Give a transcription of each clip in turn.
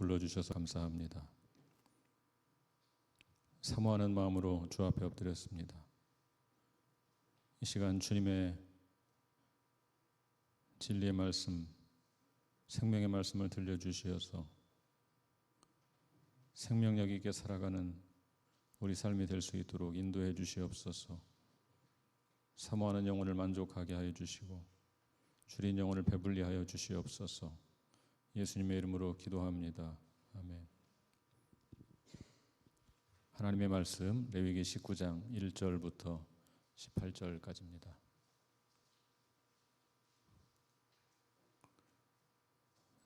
불러주셔서 감사합니다. 사모하는 마음으로 주 앞에 엎드렸습니다. 이 시간 주님의 진리의 말씀, 생명의 말씀을 들려주시어서 생명력 있게 살아가는 우리 삶이 될 수 있도록 인도해 주시옵소서. 사모하는 영혼을 만족하게 하여 주시고 줄인 영혼을 배불리 하여 주시옵소서. 예수님의 이름으로 기도합니다. 아멘. 하나님의 말씀 레위기 19장 1절부터 18절까지입니다.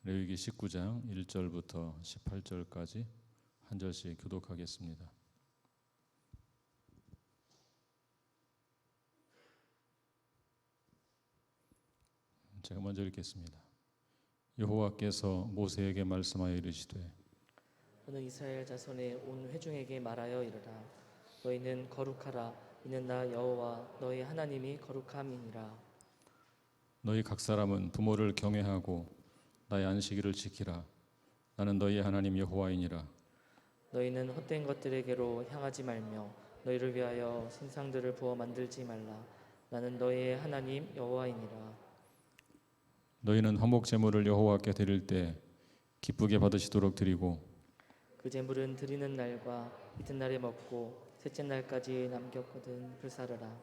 레위기 19장 1절부터 18절까지 한 절씩 교독하겠습니다. 제가 먼저 읽겠습니다. 여호와께서 모세에게 말씀하여 이르시되 너는 이스라엘 자손의 온 회중에게 말하여 이르라. 너희는 거룩하라. 이는 나 여호와 너희 하나님이 거룩함이니라. 너희 각 사람은 부모를 경외하고 나의 안식일을 지키라. 나는 너희의 하나님 여호와이니라. 너희는 헛된 것들에게로 향하지 말며 너희를 위하여 신상들을 부어 만들지 말라. 나는 너희의 하나님 여호와이니라. 너희는 화목 제물을 여호와께 드릴 때 기쁘게 받으시도록 드리고 그 제물은 드리는 날과 이튿날에 먹고 셋째 날까지 남겼거든 불사르라.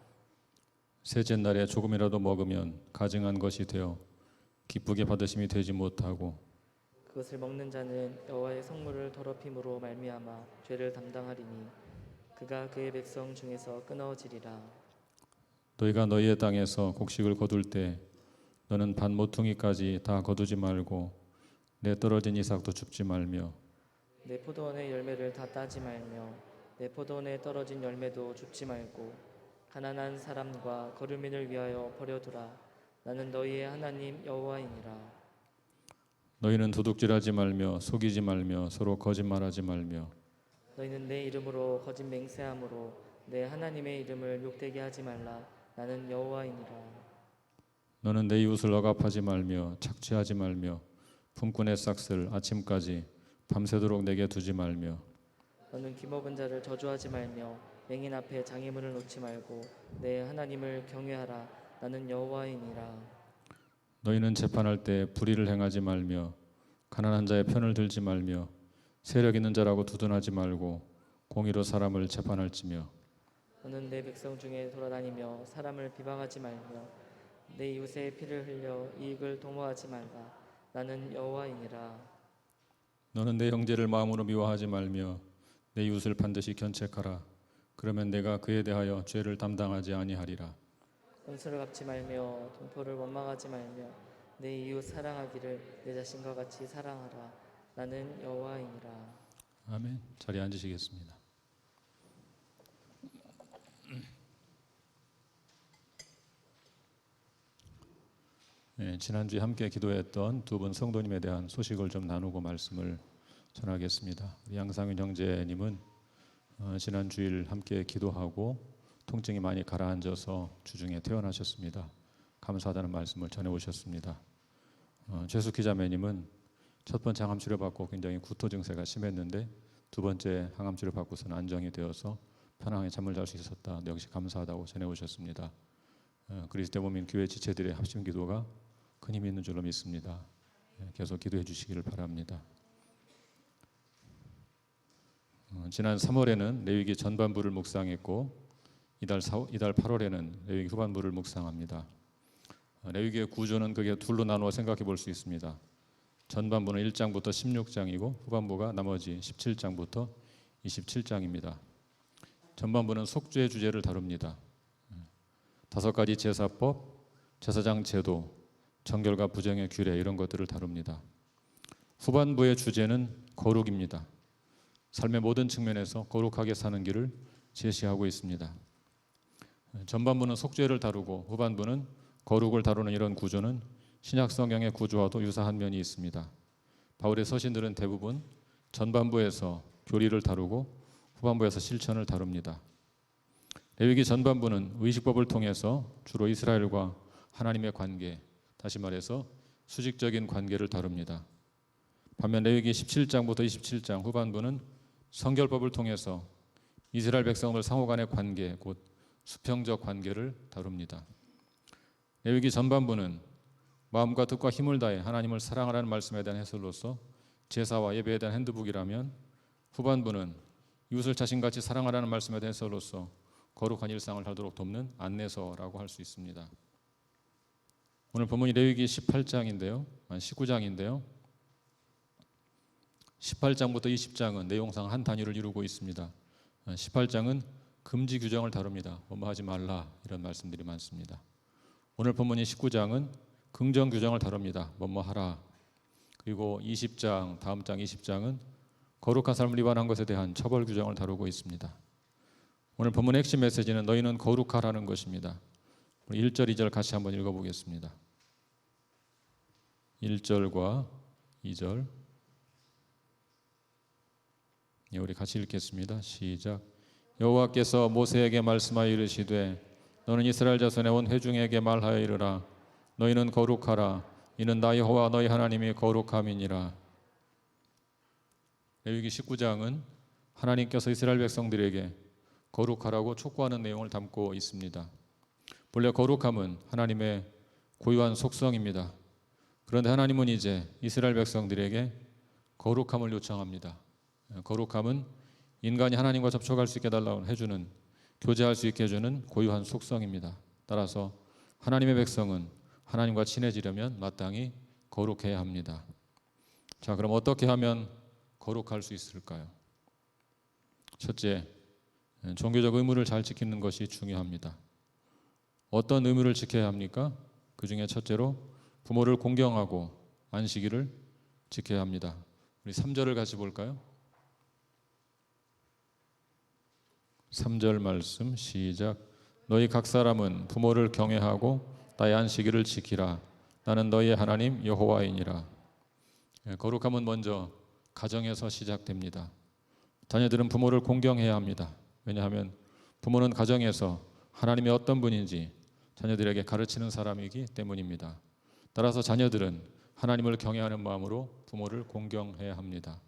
셋째 날에 조금이라도 먹으면 가증한 것이 되어 기쁘게 받으심이 되지 못하고 그것을 먹는 자는 여호와의 성물을 더럽힘으로 말미암아 죄를 담당하리니 그가 그의 백성 중에서 끊어지리라. 너희가 너희의 땅에서 곡식을 거둘 때 너는 반 모퉁이까지 다 거두지 말고 내 떨어진 이삭도 줍지 말며 내 포도원의 열매를 다 따지 말며 내 포도원에 떨어진 열매도 줍지 말고 가난한 사람과 거류민을 위하여 버려두라. 나는 너희의 하나님 여호와이니라. 너희는 도둑질하지 말며 속이지 말며 서로 거짓말하지 말며 너희는 내 이름으로 거짓 맹세함으로 내 하나님의 이름을 욕되게 하지 말라. 나는 여호와이니라. 너는 내 이웃을 억압하지 말며 착취하지 말며 품꾼의 싹을 아침까지 밤새도록 내게 두지 말며 너는 기먹은 자를 저주하지 말며 맹인 앞에 장애물을 놓지 말고 내 하나님을 경외하라. 나는 여호와이니라. 너희는 재판할 때 불의를 행하지 말며 가난한 자의 편을 들지 말며 세력 있는 자라고 두둔하지 말고 공의로 사람을 재판할지며 너는 내 백성 중에 돌아다니며 사람을 비방하지 말며 내 이웃의 피를 흘려 이익을 도모하지 말라. 나는 여호와이니라. 너는 내 형제를 마음으로 미워하지 말며 내 이웃을 반드시 견책하라. 그러면 내가 그에 대하여 죄를 담당하지 아니하리라. 원수를 갚지 말며 동포를 원망하지 말며 내 이웃 사랑하기를 내 자신과 같이 사랑하라. 나는 여호와이니라. 아멘. 자리에 앉으시겠습니다. 네, 지난주에 함께 기도했던 두 분 성도님에 대한 소식을 좀 나누고 말씀을 전하겠습니다. 우리 양상윤 형제님은 지난 주일 함께 기도하고 통증이 많이 가라앉아서 주중에 퇴원하셨습니다. 감사하다는 말씀을 전해오셨습니다. 최숙희 자매님은 첫 번째 항암 치료 받고 굉장히 구토 증세가 심했는데 두 번째 항암 치료 받고서는 안정이 되어서 편안하게 잠을 잘 수 있었다. 역시 감사하다고 전해오셨습니다. 그리스도 몸인 교회 지체들의 합심 기도가 큰 힘이 있는 줄로 믿습니다. 계속 기도해 주시기를 바랍니다. 지난 3월에는 레위기 전반부를 묵상했고 이달 8월에는 레위기 후반부를 묵상합니다. 레위기의 구조는 그게 둘로 나누어 생각해 볼 수 있습니다. 전반부는 1장부터 16장이고 후반부가 나머지 17장부터 27장입니다. 전반부는 속죄의 주제를 다룹니다. 5가지 제사법, 제사장 제도, 정결과 부정의 규례 이런 것들을 다룹니다. 후반부의 주제는 거룩입니다. 삶의 모든 측면에서 거룩하게 사는 길을 제시하고 있습니다. 전반부는 속죄를 다루고 후반부는 거룩을 다루는 이런 구조는 신약 성경의 구조와도 유사한 면이 있습니다. 바울의 서신들은 대부분 전반부에서 교리를 다루고 후반부에서 실천을 다룹니다. 레위기 전반부는 의식법을 통해서 주로 이스라엘과 하나님의 관계, 다시 말해서 수직적인 관계를 다룹니다. 반면 레위기 17장부터 27장 후반부는 성결법을 통해서 이스라엘 백성들 상호 간의 관계, 곧 수평적 관계를 다룹니다. 레위기 전반부는 마음과 뜻과 힘을 다해 하나님을 사랑하라는 말씀에 대한 해설로서 제사와 예배에 대한 핸드북이라면, 후반부는 이웃을 자신같이 사랑하라는 말씀에 대한 해설로서 거룩한 일상을 하도록 돕는 안내서라고 할 수 있습니다. 오늘 본문이 레위기 18장인데요, 19장인데요. 18장부터 20장은 내용상 한 단위를 이루고 있습니다. 18장은 금지 규정을 다룹니다. 뭐뭐 하지 말라, 이런 말씀들이 많습니다. 오늘 본문인 19장은 긍정 규정을 다룹니다. 뭐뭐 하라. 그리고 20장, 다음 장 20장은 거룩한 삶을 위반한 것에 대한 처벌 규정을 다루고 있습니다. 오늘 본문의 핵심 메시지는 너희는 거룩하라는 것입니다. 우리 1절, 2절 같이 한번 읽어보겠습니다. 1절과 2절, 우리 같이 읽겠습니다. 시작. 여호와께서 모세에게 말씀하여 이르시되 너는 이스라엘 자손의 온 회중에게 말하여 이르라. 너희는 거룩하라. 이는 나 여호와 너희 하나님이 거룩함이니라. 레위기 19장은 하나님께서 이스라엘 백성들에게 거룩하라고 촉구하는 내용을 담고 있습니다. 본래 거룩함은 하나님의 고유한 속성입니다. 그런데 하나님은 이제 이스라엘 백성들에게 거룩함을 요청합니다. 거룩함은 인간이 하나님과 접촉할 수 있게 해주는, 교제할 수 있게 해주는 고유한 속성입니다. 따라서 하나님의 백성은 하나님과 친해지려면 마땅히 거룩해야 합니다. 자, 그럼 어떻게 하면 거룩할 수 있을까요? 첫째, 종교적 의무를 잘 지키는 것이 중요합니다. 어떤 의무를 지켜야 합니까? 그 중에 첫째로 부모를 공경하고 안식일을 지켜야 합니다. 우리 3절을 같이 볼까요? 3절 말씀 시작. 너희 각 사람은 부모를 경외하고 나의 안식일을 지키라. 나는 너희의 하나님 여호와이니라. 거룩함은 먼저 가정에서 시작됩니다. 자녀들은 부모를 공경해야 합니다. 왜냐하면 부모는 가정에서 하나님이 어떤 분인지 자녀들에게 가르치는 사람이기 때문입니다. 따라서 자녀들은 하나님을 경외하는 마음으로 부모를 공경해야 합니다.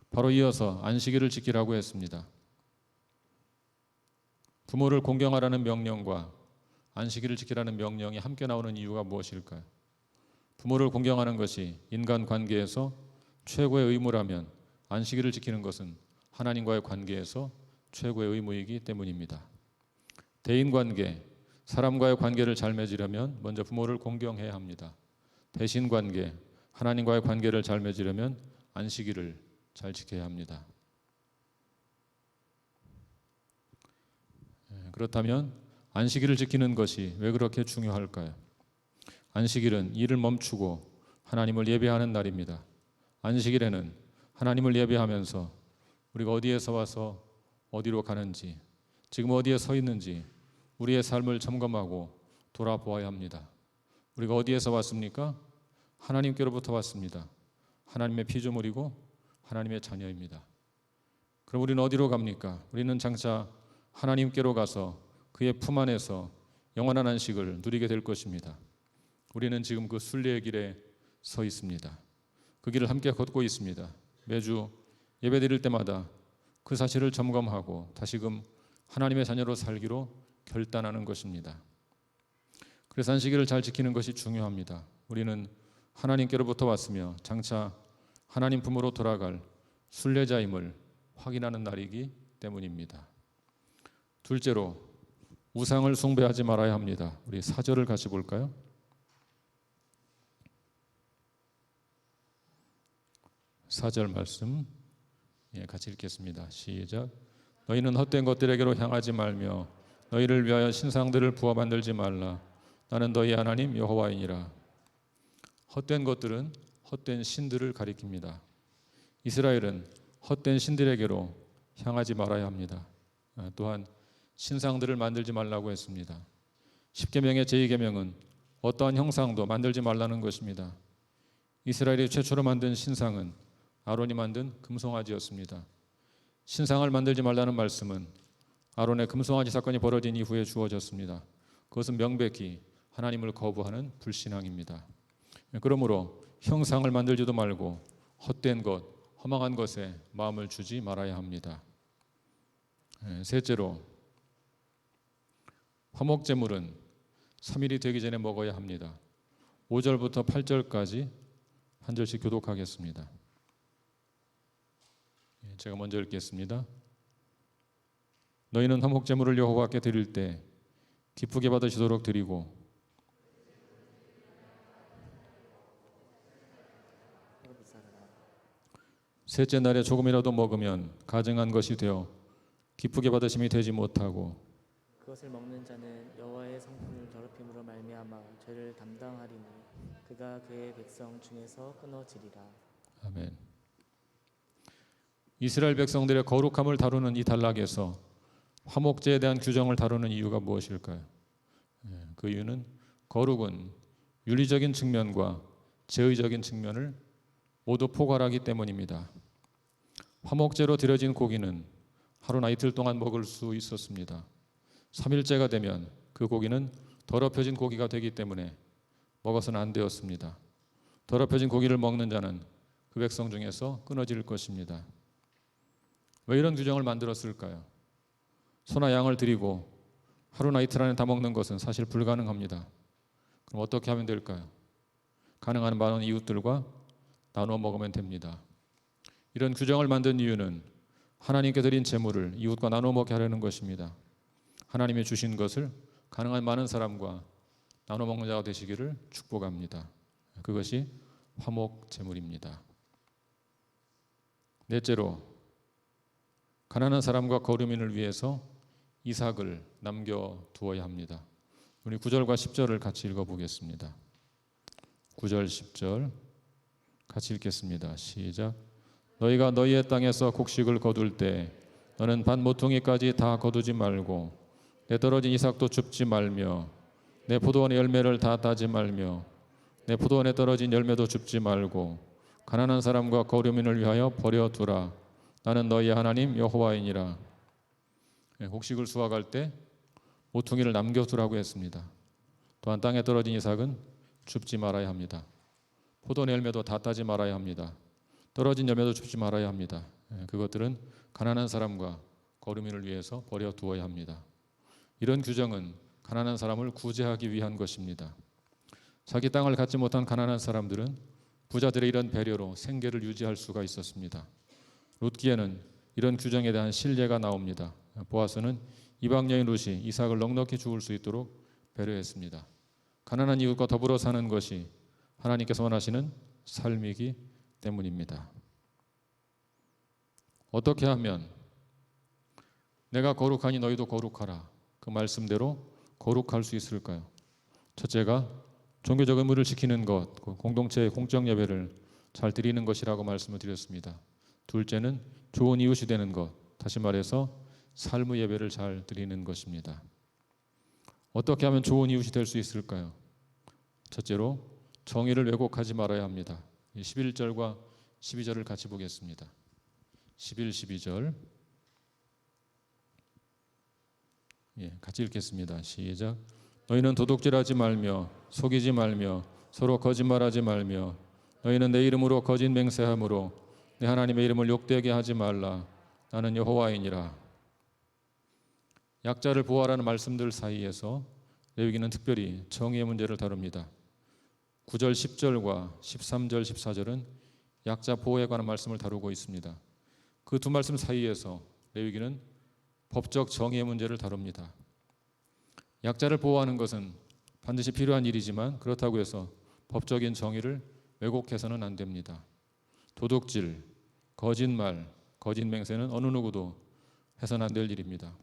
바로 이어서 안식일을 지키라고 했습니다. 부모를 공경하라는 명령과 안식일을 지키라는 명령이 함께 나오는 이유가 무엇일까요? 부모를 공경하는 것이 인간 관계에서 최고의 의무라면 안식일을 지키는 것은 하나님과의 관계에서 최고의 의무이기 때문입니다. 대인관계, 사람과의 관계를 잘 맺으려면 먼저 부모를 공경해야 합니다. 대신관계, 하나님과의 관계를 잘 맺으려면 안식일을 잘 지켜야 합니다. 그렇다면 안식일을 지키는 것이 왜 그렇게 중요할까요? 안식일은 일을 멈추고 하나님을 예배하는 날입니다. 안식일에는 하나님을 예배하면서 우리가 어디에서 와서 어디로 가는지, 지금 어디에 서 있는지 우리의 삶을 점검하고 돌아보아야 합니다. 우리가 어디에서 왔습니까? 하나님께로부터 왔습니다. 하나님의 피조물이고 하나님의 자녀입니다. 그럼 우리는 어디로 갑니까? 우리는 장차 하나님께로 가서 그의 품 안에서 영원한 안식을 누리게 될 것입니다. 우리는 지금 그 순례의 길에 서 있습니다. 그 길을 함께 걷고 있습니다. 매주 예배드릴 때마다 그 사실을 점검하고 다시금 하나님의 자녀로 살기로 결단하는 것입니다. 그래서 안식일을 잘 지키는 것이 중요합니다. 우리는 하나님께로부터 왔으며 장차 하나님 품으로 돌아갈 순례자임을 확인하는 날이기 때문입니다. 둘째로 우상을 숭배하지 말아야 합니다. 우리 4절을 같이 볼까요? 4절 말씀 같이 읽겠습니다. 시작. 너희는 헛된 것들에게로 향하지 말며 너희를 위하여 신상들을 부어 만들지 말라. 나는 너희 하나님 여호와이니라. 헛된 것들은 헛된 신들을 가리킵니다. 이스라엘은 헛된 신들에게로 향하지 말아야 합니다. 또한 신상들을 만들지 말라고 했습니다. 10계명의 제2계명은 어떠한 형상도 만들지 말라는 것입니다. 이스라엘이 최초로 만든 신상은 아론이 만든 금송아지였습니다. 신상을 만들지 말라는 말씀은 아론의 금송아지 사건이 벌어진 이후에 주어졌습니다. 그것은 명백히 하나님을 거부하는 불신앙입니다. 그러므로 형상을 만들지도 말고 헛된 것, 허망한 것에 마음을 주지 말아야 합니다. 셋째로, 화목제물은 3일이 되기 전에 먹어야 합니다. 5절부터 8절까지 한 절씩 교독하겠습니다. 제가 먼저 읽겠습니다. 너희는 화목제물을 여호와께 드릴 때 기쁘게 받으시도록 드리고 셋째 날에 조금이라도 먹으면 가증한 것이 되어 기쁘게 받으심이 되지 못하고 그것을 먹는 자는 여호와의 성품을 더럽힘으로 말미암아 죄를 담당하리니 그가 그의 백성 중에서 끊어지리라. 아멘. 이스라엘 백성들의 거룩함을 다루는 이 단락에서 화목제에 대한 규정을 다루는 이유가 무엇일까요? 그 이유는 거룩은 윤리적인 측면과 제의적인 측면을 모두 포괄하기 때문입니다. 화목제로 드려진 고기는 하루나 이틀 동안 먹을 수 있었습니다. 3일째가 되면 그 고기는 더럽혀진 고기가 되기 때문에 먹어서는 안 되었습니다. 더럽혀진 고기를 먹는 자는 그 백성 중에서 끊어질 것입니다. 왜 이런 규정을 만들었을까요? 소나 양을 드리고 하루나 이틀 안에 다 먹는 것은 사실 불가능합니다. 그럼 어떻게 하면 될까요? 가능한 많은 이웃들과 나누어 먹으면 됩니다. 이런 규정을 만든 이유는 하나님께 드린 제물을 이웃과 나누어 먹게 하려는 것입니다. 하나님이 주신 것을 가능한 많은 사람과 나누어 먹는 자가 되시기를 축복합니다. 그것이 화목 제물입니다. 넷째로, 가난한 사람과 거류민을 위해서 이삭을 남겨두어야 합니다. 우리 9절과 10절을 같이 읽어보겠습니다. 9절 10절 같이 읽겠습니다. 시작. 너희가 너희의 땅에서 곡식을 거둘 때 너는 반 모퉁이까지 다 거두지 말고 내 떨어진 이삭도 줍지 말며 내 포도원의 열매를 다 따지 말며 내 포도원에 떨어진 열매도 줍지 말고 가난한 사람과 거류민을 위하여 버려두라. 나는 너희의 하나님 여호와이니라. 곡식을 수확할 때 모퉁이를 남겨두라고 했습니다. 또한 땅에 떨어진 이삭은 줍지 말아야 합니다. 포도원의 열매도 다 따지 말아야 합니다. 떨어진 열매도 줍지 말아야 합니다. 그것들은 가난한 사람과 거류민을 위해서 버려두어야 합니다. 이런 규정은 가난한 사람을 구제하기 위한 것입니다. 자기 땅을 갖지 못한 가난한 사람들은 부자들의 이런 배려로 생계를 유지할 수가 있었습니다. 룻기에는 이런 규정에 대한 신뢰가 나옵니다. 보아스는 이방 여인 룻이 이삭을 넉넉히 주울 수 있도록 배려했습니다. 가난한 이웃과 더불어 사는 것이 하나님께서 원하시는 삶이기 때문입니다. 어떻게 하면 내가 거룩하니 너희도 거룩하라, 그 말씀대로 거룩할 수 있을까요? 첫째가 종교적 의무를 지키는 것, 공동체의 공적 예배를 잘 드리는 것이라고 말씀을 드렸습니다. 둘째는 좋은 이웃이 되는 것, 다시 말해서 삶의 예배를 잘 드리는 것입니다. 어떻게 하면 좋은 이웃이 될 수 있을까요? 첫째로 정의를 왜곡하지 말아야 합니다. 11절과 12절을 같이 보겠습니다. 11, 12절 같이 읽겠습니다. 시작. 너희는 도둑질하지 말며 속이지 말며 서로 거짓말하지 말며 너희는 내 이름으로 거짓 맹세함으로 내 하나님의 이름을 욕되게 하지 말라. 나는 여호와이니라. 약자를 보호하라는 말씀들 사이에서 레위기는 특별히 정의의 문제를 다룹니다. 9절 10절과 13절 14절은 약자 보호에 관한 말씀을 다루고 있습니다. 그 두 말씀 사이에서 레위기는 법적 정의의 문제를 다룹니다. 약자를 보호하는 것은 반드시 필요한 일이지만 그렇다고 해서 법적인 정의를 왜곡해서는 안 됩니다. 도둑질, 거짓말, 거짓 맹세는 어느 누구도 해서는 안 될 일입니다.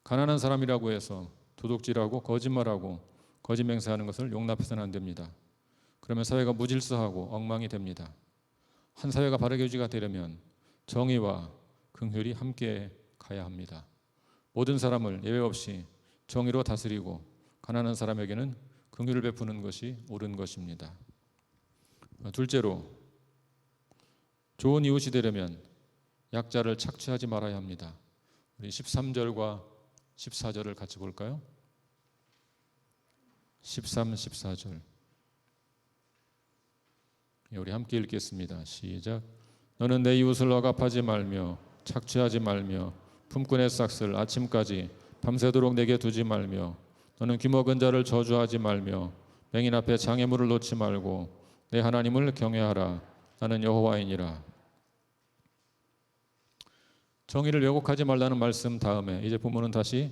가난한 사람이라고 해서 도둑질하고 거짓말하고 거짓 맹세하는 것을 용납해서는 안 됩니다. 그러면 사회가 무질서하고 엉망이 됩니다. 한 사회가 바르게 유지가 되려면 정의와 긍휼이 함께 가야 합니다. 모든 사람을 예외 없이 정의로 다스리고 가난한 사람에게는 긍휼을 베푸는 것이 옳은 것입니다. 둘째로, 좋은 이웃이 되려면 약자를 착취하지 말아야 합니다. 우리 13절과 14절을 같이 볼까요? 13, 14절 우리 함께 읽겠습니다. 시작. 너는 내 이웃을 억압하지 말며 착취하지 말며 품꾼의 싹을 아침까지 밤새도록 내게 두지 말며 너는 귀먹은 자를 저주하지 말며 맹인 앞에 장애물을 놓지 말고 내 하나님을 경외하라. 나는 여호와이니라. 정의를 왜곡하지 말라는 말씀 다음에 이제 부모는 다시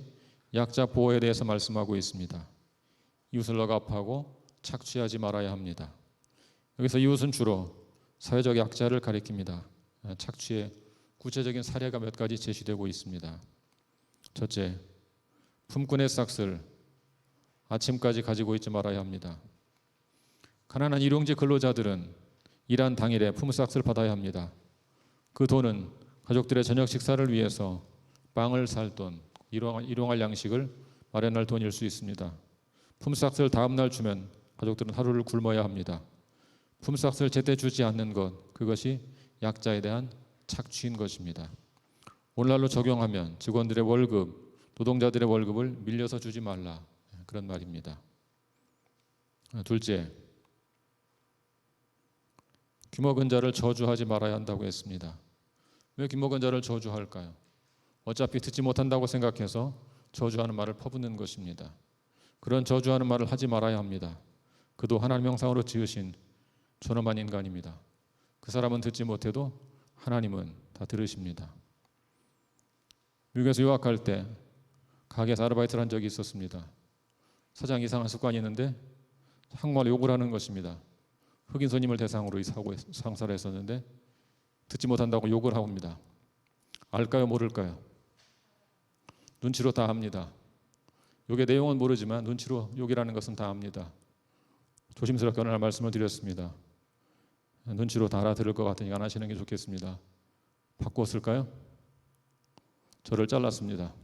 약자 보호에 대해서 말씀하고 있습니다. 이웃을 억압하고 착취하지 말아야 합니다. 여기서 이웃은 주로 사회적 약자를 가리킵니다. 착취의 구체적인 사례가 몇 가지 제시되고 있습니다. 첫째, 품꾼의 싹을 아침까지 가지고 있지 말아야 합니다. 가난한 일용직 근로자들은 일한 당일에 품삯을 받아야 합니다. 그 돈은 가족들의 저녁 식사를 위해서 빵을 살 돈, 일용할 양식을 마련할 돈일 수 있습니다. 품삯을 다음 날 주면 가족들은 하루를 굶어야 합니다. 품삯을 제때 주지 않는 것, 그것이 약자에 대한 착취인 것입니다. 오늘날로 적용하면 직원들의 월급, 노동자들의 월급을 밀려서 주지 말라, 그런 말입니다. 둘째, 귀먹은 자를 저주하지 말아야 한다고 했습니다. 왜 귀먹은 자를 저주할까요? 어차피 듣지 못한다고 생각해서 저주하는 말을 퍼붓는 것입니다. 그런 저주하는 말을 하지 말아야 합니다. 그도 하나님 형상으로 지으신 존엄한 인간입니다. 그 사람은 듣지 못해도 하나님은 다 들으십니다. 미국에서 유학할 때 가게에서 아르바이트를 한 적이 있었습니다. 사장이 이상한 습관이 있는데 한국말로 욕을 하는 것입니다. 흑인 손님을 대상으로 이 상사를 했었는데 듣지 못한다고 욕을 합니다. 알까요, 모를까요? 눈치로 다 압니다. 욕의 내용은 모르지만 눈치로 욕이라는 것은 다 압니다. 조심스럽게 오늘 말씀을 드렸습니다. 눈치로 다 알아들을 것 같으니까 안 하시는 게 좋겠습니다. 바꿨을까요? 저를 잘랐습니다.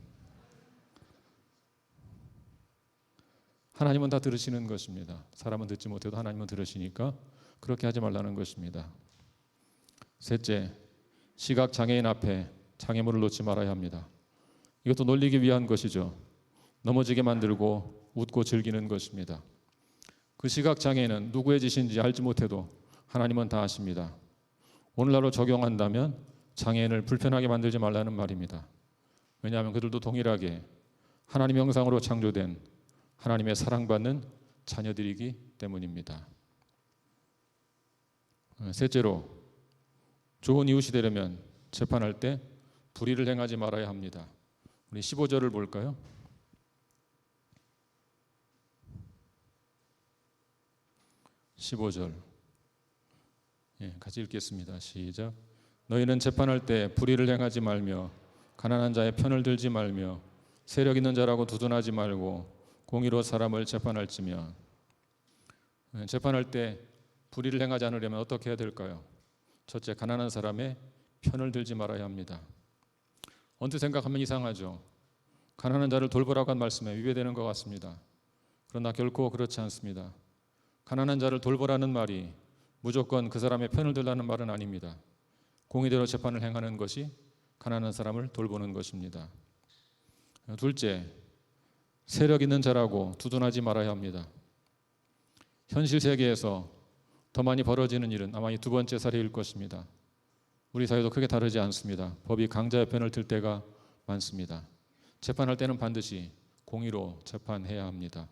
하나님은 다 들으시는 것입니다. 사람은 듣지 못해도 하나님은 들으시니까 그렇게 하지 말라는 것입니다. 셋째, 시각장애인 앞에 장애물을 놓지 말아야 합니다. 이것도 놀리기 위한 것이죠. 넘어지게 만들고 웃고 즐기는 것입니다. 그 시각장애인은 누구의 짓인지 알지 못해도 하나님은 다 아십니다. 오늘날로 적용한다면 장애인을 불편하게 만들지 말라는 말입니다. 왜냐하면 그들도 동일하게 하나님 형상으로 창조된 하나님의 사랑받는 자녀들이기 때문입니다. 셋째로, 좋은 이웃이 되려면 재판할 때 불의를 행하지 말아야 합니다. 우리 15절을 볼까요? 15절 같이 읽겠습니다. 시작. 너희는 재판할 때 불의를 행하지 말며 가난한 자의 편을 들지 말며 세력 있는 자라고 두둔하지 말고 공의로 사람을 재판할지면. 재판할 때 불의를 행하지 않으려면 어떻게 해야 될까요? 첫째, 가난한 사람의 편을 들지 말아야 합니다. 언뜻 생각하면 이상하죠. 가난한 자를 돌보라고 한 말씀에 위배되는 것 같습니다. 그러나 결코 그렇지 않습니다. 가난한 자를 돌보라는 말이 무조건 그 사람의 편을 들라는 말은 아닙니다. 공의대로 재판을 행하는 것이 가난한 사람을 돌보는 것입니다. 둘째, 세력 있는 자라고 두둔하지 말아야 합니다. 현실 세계에서 더 많이 벌어지는 일은 아마 이 두 번째 사례일 것입니다. 우리 사회도 크게 다르지 않습니다. 법이 강자의 편을 들 때가 많습니다. 재판할 때는 반드시 공의로 재판해야 합니다.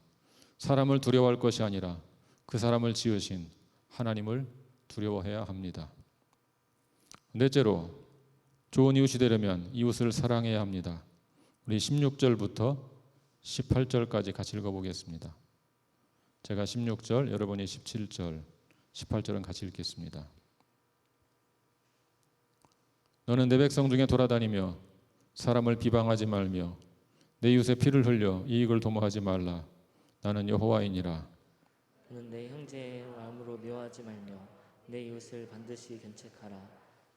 사람을 두려워할 것이 아니라 그 사람을 지으신 하나님을 두려워해야 합니다. 넷째로, 좋은 이웃이 되려면 이웃을 사랑해야 합니다. 우리 16절부터 18절까지 같이 읽어보겠습니다. 제가 16절, 여러분이 17절, 18절은 같이 읽겠습니다. 너는 내 백성 중에 돌아다니며 사람을 비방하지 말며 내 이웃의 피를 흘려 이익을 도모하지 말라. 나는 여호와이니라. 너는 내 형제의 마음으로 미워하지 말며 내 이웃을 반드시 견책하라.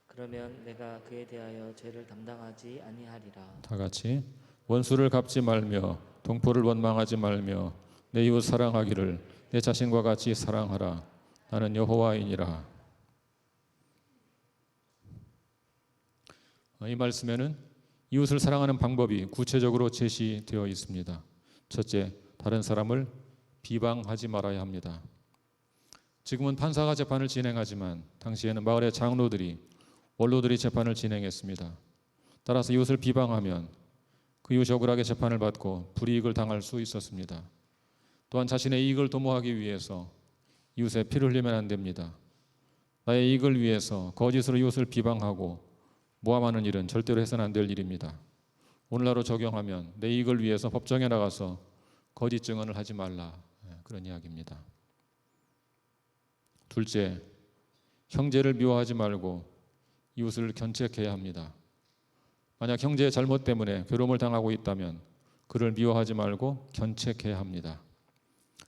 그러면 내가 그에 대하여 죄를 담당하지 아니하리라. 다 같이. 원수를 갚지 말며 동포를 원망하지 말며 내 이웃 사랑하기를 내 자신과 같이 사랑하라. 나는 여호와이니라. 이 말씀에는 이웃을 사랑하는 방법이 구체적으로 제시되어 있습니다. 첫째, 다른 사람을 비방하지 말아야 합니다. 지금은 판사가 재판을 진행하지만 당시에는 마을의 장로들이, 원로들이 재판을 진행했습니다. 따라서 이웃을 비방하면 그 이웃이 억울하게 재판을 받고 불이익을 당할 수 있었습니다. 또한 자신의 이익을 도모하기 위해서 이웃의 피를 흘리면 안 됩니다. 나의 이익을 위해서 거짓으로 이웃을 비방하고 모함하는 일은 절대로 해서는 안 될 일입니다. 오늘날로 적용하면 내 이익을 위해서 법정에 나가서 거짓 증언을 하지 말라, 그런 이야기입니다. 둘째, 형제를 미워하지 말고 이웃을 견책해야 합니다. 만약 형제의 잘못 때문에 괴로움을 당하고 있다면 그를 미워하지 말고 견책해야 합니다.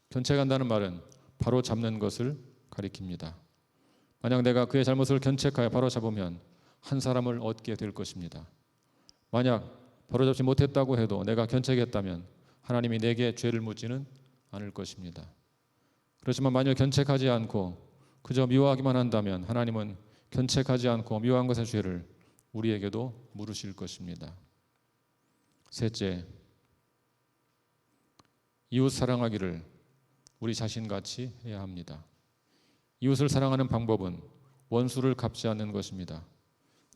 견책한다는 말은 바로 잡는 것을 가리킵니다. 만약 내가 그의 잘못을 견책하여 바로 잡으면 한 사람을 얻게 될 것입니다. 만약 바로잡지 못했다고 해도 내가 견책했다면 하나님이 내게 죄를 묻지는 않을 것입니다. 그렇지만 만일 견책하지 않고 그저 미워하기만 한다면 하나님은 견책하지 않고 미워한 것의 죄를 우리에게도 물으실 것입니다. 셋째, 이웃 사랑하기를 우리 자신같이 해야 합니다. 이웃을 사랑하는 방법은 원수를 갚지 않는 것입니다.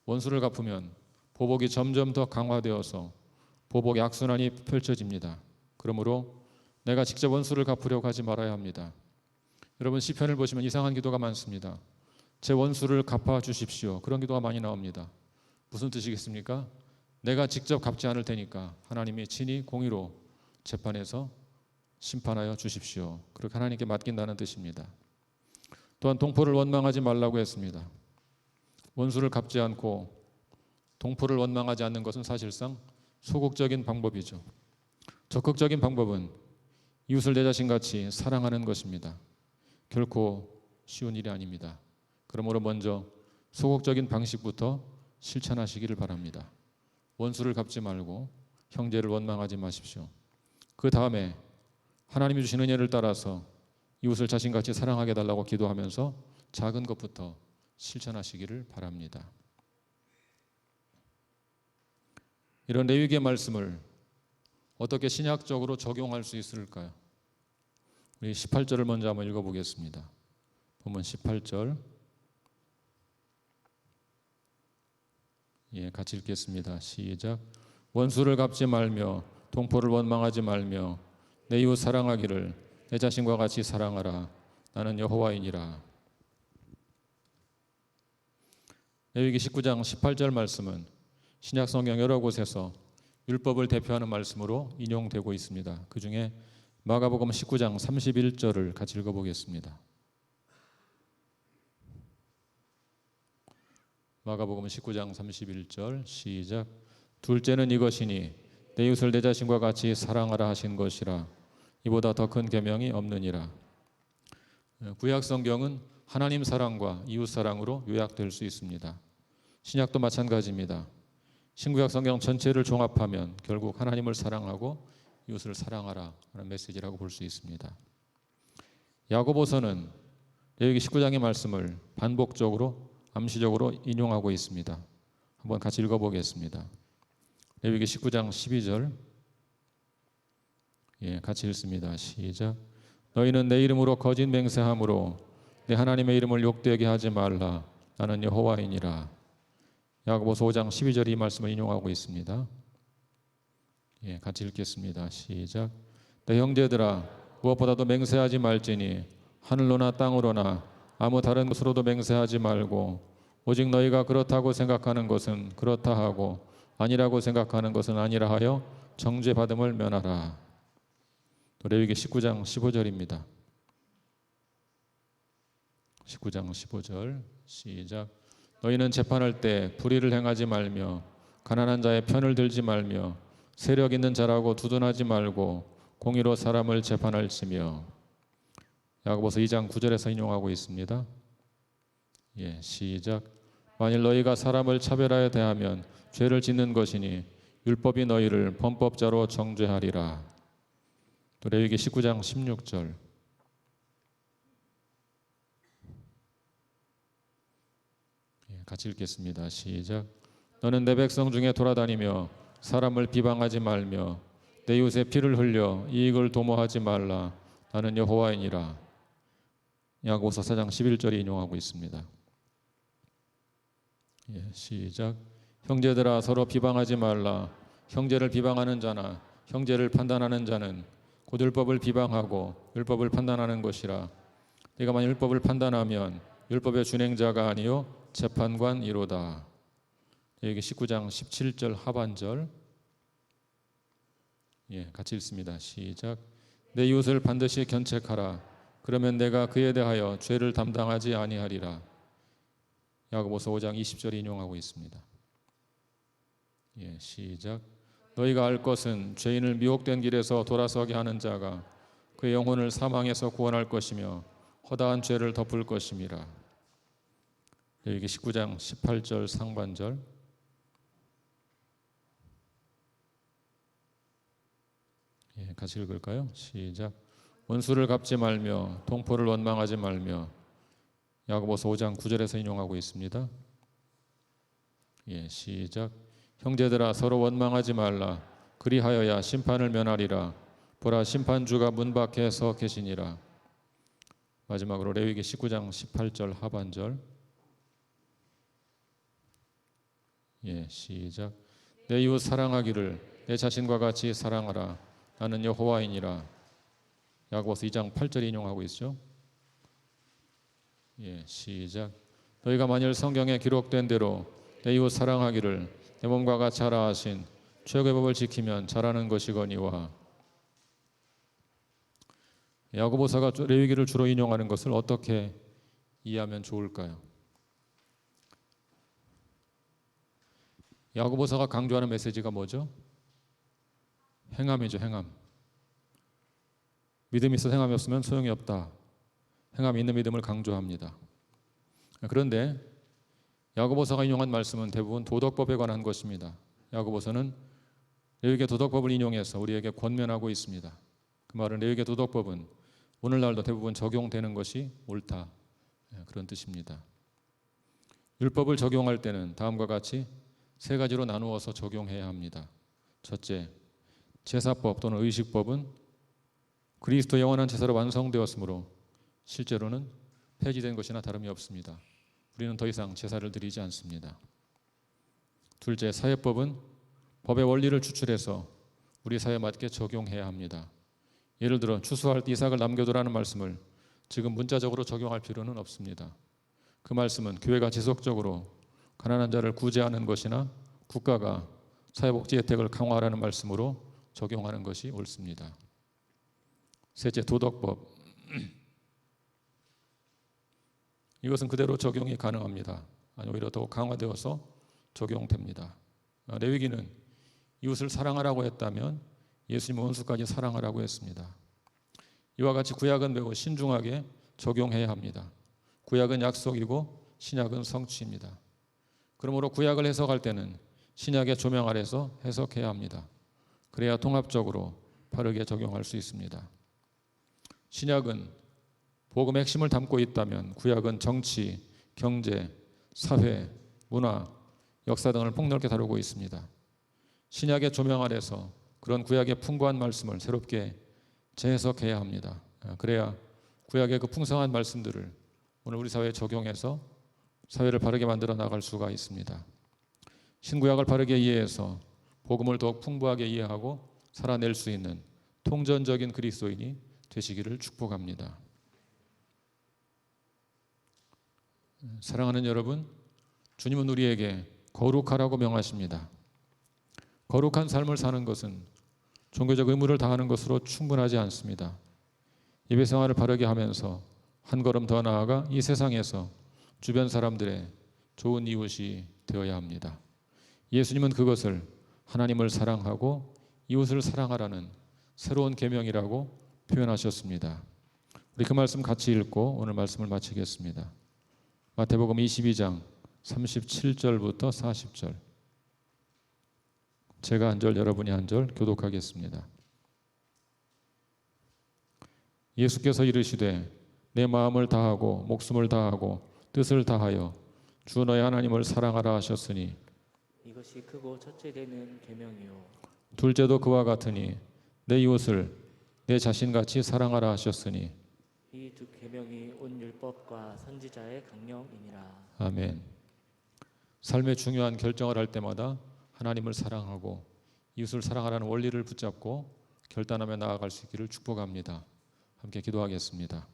원수를 갚으면 보복이 점점 더 강화되어서 보복의 악순환이 펼쳐집니다. 그러므로 내가 직접 원수를 갚으려고 하지 말아야 합니다. 여러분, 시편을 보시면 이상한 기도가 많습니다. 제 원수를 갚아 주십시오. 그런 기도가 많이 나옵니다. 무슨 뜻이겠습니까? 내가 직접 갚지 않을 테니까 하나님이 친히 공의로 재판해서 심판하여 주십시오. 그렇게 하나님께 맡긴다는 뜻입니다. 또한 동포를 원망하지 말라고 했습니다. 원수를 갚지 않고 동포를 원망하지 않는 것은 사실상 소극적인 방법이죠. 적극적인 방법은 이웃을 내 자신같이 사랑하는 것입니다. 결코 쉬운 일이 아닙니다. 그러므로 먼저 소극적인 방식부터 실천하시기를 바랍니다. 원수를 갚지 말고 형제를 원망하지 마십시오. 그 다음에 하나님이 주신 은혜를 따라서 이웃을 자신같이 사랑하게 해달라고 기도하면서 작은 것부터 실천하시기를 바랍니다. 이런 레위기의 말씀을 어떻게 신약적으로 적용할 수 있을까요? 우리 18절을 먼저 한번 읽어보겠습니다. 본문 18절, 같이 읽겠습니다. 시작. 원수를 갚지 말며 동포를 원망하지 말며 내 이웃 사랑하기를 내 자신과 같이 사랑하라. 나는 여호와이니라. 레위기 19장 18절 말씀은 신약 성경 여러 곳에서 율법을 대표하는 말씀으로 인용되고 있습니다. 그 중에 마가복음 19장 31절을 같이 읽어보겠습니다. 마가복음 19장 31절 시작. 둘째는 이것이니 내 이웃을 내 자신과 같이 사랑하라 하신 것이라. 이보다 더 큰 계명이 없느니라. 구약 성경은 하나님 사랑과 이웃 사랑으로 요약될 수 있습니다. 신약도 마찬가지입니다. 신구약 성경 전체를 종합하면 결국 하나님을 사랑하고 이웃을 사랑하라 하는 메시지라고 볼 수 있습니다. 야고보서는 레위기 19장의 말씀을 반복적으로 암시적으로 인용하고 있습니다. 한번 같이 읽어보겠습니다. 레위기 19장 12절 같이 읽습니다. 시작. 너희는 내 이름으로 거짓 맹세함으로 내 하나님의 이름을 욕되게 하지 말라. 나는 여호와이니라. 야고보서 5장 12절 이 말씀을 인용하고 있습니다. 같이 읽겠습니다. 시작. 내 형제들아 무엇보다도 맹세하지 말지니 하늘로나 땅으로나 아무 다른 것으로도 맹세하지 말고 오직 너희가 그렇다고 생각하는 것은 그렇다 하고 아니라고 생각하는 것은 아니라 하여 정죄받음을 면하라. 레위기 19장 15절입니다. 19장 15절 시작. 너희는 재판할 때 불의를 행하지 말며 가난한 자의 편을 들지 말며 세력 있는 자라고 두둔하지 말고 공의로 사람을 재판할지며. 야고보서 2장 9절에서 인용하고 있습니다. 시작. 만일 너희가 사람을 차별하여 대하면 죄를 짓는 것이니 율법이 너희를 범법자로 정죄하리라. 또 레위기 19장 16절 같이 읽겠습니다. 시작. 너는 내 백성 중에 돌아다니며 사람을 비방하지 말며 내 이웃의 피를 흘려 이익을 도모하지 말라. 나는 여호와이니라. 야고보서 4장 11절에 인용하고 있습니다. 시작. 형제들아 서로 비방하지 말라. 형제를 비방하는 자나 형제를 판단하는 자는 곧 율법을 비방하고 율법을 판단하는 것이라. 네가 만일 율법을 판단하면 율법의 준행자가 아니요 재판관이로다. 여기 19장 17절 하반절 같이 읽습니다. 시작. 내 이웃을 반드시 견책하라. 그러면 내가 그에 대하여 죄를 담당하지 아니하리라. 야고보서 5장 20절 인용하고 있습니다. 시작. 너희가 알 것은 죄인을 미혹된 길에서 돌아서게 하는 자가 그의 영혼을 사망에서 구원할 것이며 허다한 죄를 덮을 것임이라. 여기 19장 18절 상반절 같이 읽을까요? 시작. 원수를 갚지 말며 동포를 원망하지 말며. 야고보서 5장 9절에서 인용하고 있습니다. 시작. 형제들아 서로 원망하지 말라. 그리하여야 심판을 면하리라. 보라 심판주가 문 밖에 서 계시니라. 마지막으로 레위기 19장 18절 하반절 시작. 내 이웃 사랑하기를 내 자신과 같이 사랑하라. 나는 여호와이니라. 야고보서 2장 8절 인용하고 있죠. 시작. 너희가 만일 성경에 기록된 대로 내 이웃 사랑하기를 내 몸과 같이 하라 하신 최고의 법을 지키면 잘하는 것이거니와. 야고보서가 레위기를 주로 인용하는 것을 어떻게 이해하면 좋을까요? 야고보서가 강조하는 메시지가 뭐죠? 행함이죠. 행함. 믿음이 있어 행함이 없으면 소용이 없다. 행함이 있는 믿음을 강조합니다. 그런데 야고보서가 인용한 말씀은 대부분 도덕법에 관한 것입니다. 야고보서는 레위기의 도덕법을 인용해서 우리에게 권면하고 있습니다. 그 말은 레위기의 도덕법은 오늘날도 대부분 적용되는 것이 옳다. 그런 뜻입니다. 율법을 적용할 때는 다음과 같이 세 가지로 나누어서 적용해야 합니다. 첫째, 제사법 또는 의식법은 그리스도 영원한 제사로 완성되었으므로 실제로는 폐지된 것이나 다름이 없습니다. 우리는 더 이상 제사를 드리지 않습니다. 둘째, 사회법은 법의 원리를 추출해서 우리 사회에 맞게 적용해야 합니다. 예를 들어 추수할 때 이삭을 남겨두라는 말씀을 지금 문자적으로 적용할 필요는 없습니다. 그 말씀은 교회가 지속적으로 가난한 자를 구제하는 것이나 국가가 사회복지 혜택을 강화하라는 말씀으로 적용하는 것이 옳습니다. 셋째, 도덕법. 이것은 그대로 적용이 가능합니다. 아니 오히려 더 강화되어서 적용됩니다. 레위기는 이웃을 사랑하라고 했다면 예수님은 원수까지 사랑하라고 했습니다. 이와 같이 구약은 매우 신중하게 적용해야 합니다. 구약은 약속이고 신약은 성취입니다. 그러므로 구약을 해석할 때는 신약의 조명 아래서 해석해야 합니다. 그래야 통합적으로 바르게 적용할 수 있습니다. 신약은 복음의 핵심을 담고 있다면 구약은 정치, 경제, 사회, 문화, 역사 등을 폭넓게 다루고 있습니다. 신약의 조명 아래서 그런 구약의 풍부한 말씀을 새롭게 재해석해야 합니다. 그래야 구약의 그 풍성한 말씀들을 오늘 우리 사회에 적용해서 사회를 바르게 만들어 나갈 수가 있습니다. 신구약을 바르게 이해해서 복음을 더욱 풍부하게 이해하고 살아낼 수 있는 통전적인 그리스도인이 되시기를 축복합니다. 사랑하는 여러분, 주님은 우리에게 거룩하라고 명하십니다. 거룩한 삶을 사는 것은 종교적 의무를 다하는 것으로 충분하지 않습니다. 예배 생활을 바르게 하면서 한 걸음 더 나아가 이 세상에서 주변 사람들의 좋은 이웃이 되어야 합니다. 예수님은 그것을 하나님을 사랑하고 이웃을 사랑하라는 새로운 계명이라고 표현하셨습니다. 우리 그 말씀 같이 읽고 오늘 말씀을 마치겠습니다. 마태복음 22장 37절부터 40절. 제가 한 절, 여러분이 한 절 교독하겠습니다. 예수께서 이르시되 내 마음을 다하고 목숨을 다하고 뜻을 다하여 주 너의 하나님을 사랑하라 하셨으니 이것이 크고 첫째 되는 계명이요 둘째도 그와 같으니 내 이웃을 내 자신같이 사랑하라 하셨으니 이 두 계명이 온 율법과 선지자의 강령이니라. 아멘. 삶의 중요한 결정을 할 때마다 하나님을 사랑하고 이웃을 사랑하라는 원리를 붙잡고 결단하며 나아갈 수 있기를 축복합니다. 함께 기도하겠습니다.